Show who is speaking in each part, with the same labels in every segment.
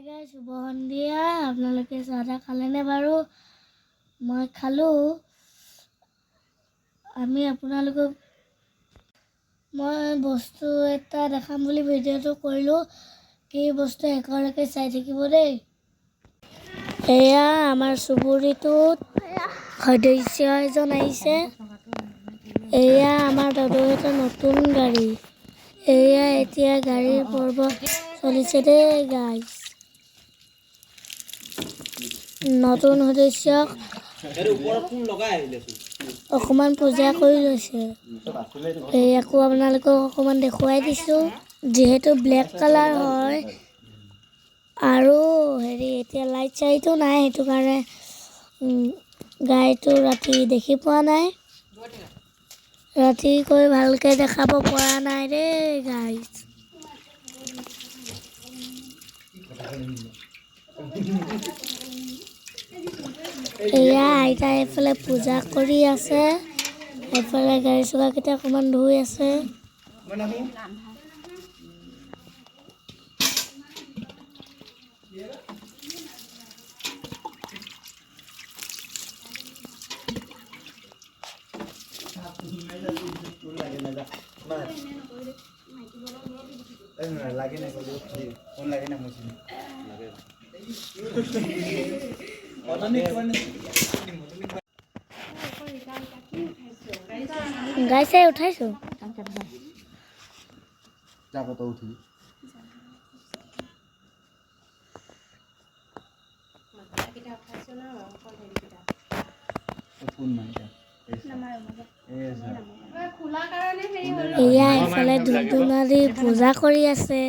Speaker 1: guys শুভ সন্ধিয়া আপোনালোকে চাহ খালেনে বাৰু মই খালো আমি আপোনালোকক মই বস্তু এটা দেখাম বুলি ভিডিঅটো কৰিলো কি বস্তু একেলগে চাই থাকিব দেই এয়া আমাৰ সুবুৰিটোত সদস্য এজন আহিছে এয়া আমাৰ দাদুৰ এটা নতুন গাড়ী এয়া এতিয়া গাড়ীৰ পৰ্ব চলিছে দেই গাইস নতুন সদস্যক অকমান পূজা কৰি লৈছে আকৌ আপোনালোকক অকমান দেখুৱাই দিছো যেহেতু ব্লেক কালাৰ হয় আৰু হেৰি এতিয়া লাইট চাইটো নাই হেতু কাৰণে গাড়ীটো ৰাতি দেখি পোৱা নাই ৰাতি কৈ ভালকে দেখাব পৰা নাই দেই গাইস এয়া আইতা এফালে পূজা কৰি আছে এফালে গাড়ী চকাকেইটা অকমান ধুই আছে
Speaker 2: লাগে না কোন লাগে না মুসলিম লাগে
Speaker 1: গাইছে উঠাইছো
Speaker 2: যাব তো উঠি
Speaker 3: মাথাকিটা উঠাইছো না কোন হেৰিটা
Speaker 2: কোন মাইটা
Speaker 3: খোলা কাৰণে হেৰি হ'ল
Speaker 1: এয়া এফালে ধুপধুনা দি পূজা কৰি আছে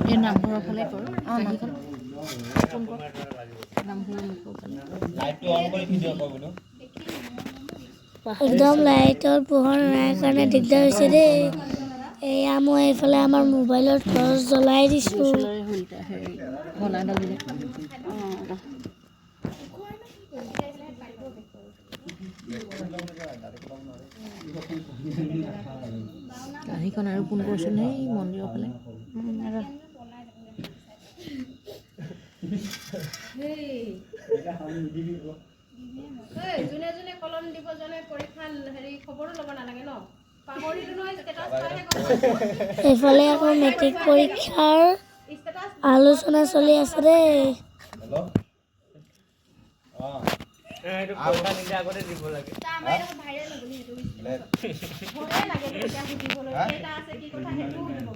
Speaker 3: এই নামঘৰৰ ফালে কৰো নামঘৰৰ
Speaker 2: লাইটটো অন কৰি ভিডিঅ' কৰিবনো
Speaker 1: একদম লাইটৰ পোহৰ নাই কাৰণে দিগদাৰ হৈছে দেই এয়া মই এইফালে আমাৰ মোবাইলৰ টৰ্চ জ্বলাই দিছো
Speaker 3: গাড়ীখন আৰু কোন কৰিছিল সেই মন্দিৰৰ ফালে যোনে যোনে কলম দিব জনে পৰীক্ষা হেৰি খবৰো ল'ব নালাগে ন পাহৰিলো নহয় ষ্টেটাছ পাইহে
Speaker 1: এইফালে আকৌ মেট্ৰিক পৰীক্ষাৰ আলোচনা চলি আছে দেই
Speaker 2: হেল্ল' এইটো পইচা নিলে আগতে দিব লাগে আমাৰ ভাইৰেল হ'বনি এইটো ভয়ে লাগে তেতিয়া সুধিবলৈ এটা আছে কি কথা হেতু সুধিব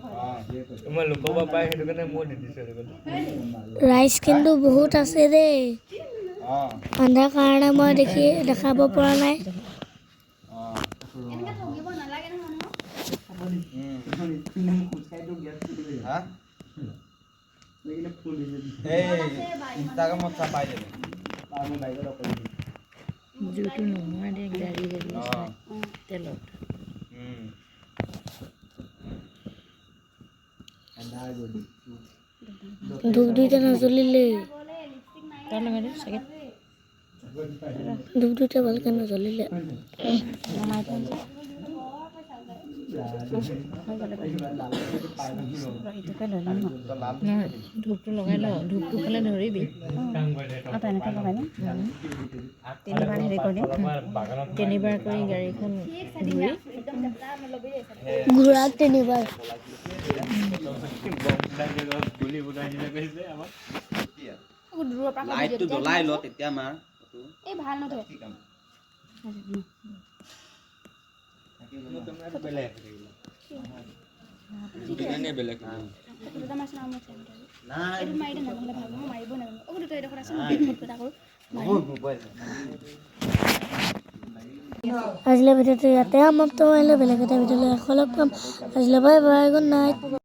Speaker 2: মই লুকাব পাই হেতু কাৰণে মই দি দিছো
Speaker 1: ৰাইজ কিন্তু বহুত আছে দেই আন্ধাৰ কাৰণে মই দেখাব পৰা নাই
Speaker 3: এনেকা ঠগিব নালাগে নহয়
Speaker 2: হা এই ইনষ্টাগ্ৰামত চাপাই দিলে আমি বাইকত অকলে
Speaker 3: জুটো নোহোৱা দে গাড়ী হেৰি তেলত
Speaker 1: ধূপ দুইটা নজ্বলিলে
Speaker 3: তাৰ লগাই দে চাগে
Speaker 1: ধূপ দুইটা ভালকে নজ্বলিলে
Speaker 3: ধূপটো লগাই ল ধূপটো খালে ধৰিবি তেনেকৈ লগাই নে তিনিবাৰ হেৰি কৰি দিম তিনিবাৰ কৰি গাড়ীখন ধুই
Speaker 1: ঘূৰাত তিনিবাৰ
Speaker 2: লাইটটো জ্বলাই ল তেতিয়া মাৰ
Speaker 3: এই ভাল নধৰে
Speaker 1: আজিলৈ ভিডিঅ'টো ইয়াতে সমাপ্ত কৰিলোঁ বেলেগ এটা ভিডিঅ'লৈ আকৌ লগ পাম আজিলৈ বাই বাই গুড নাইট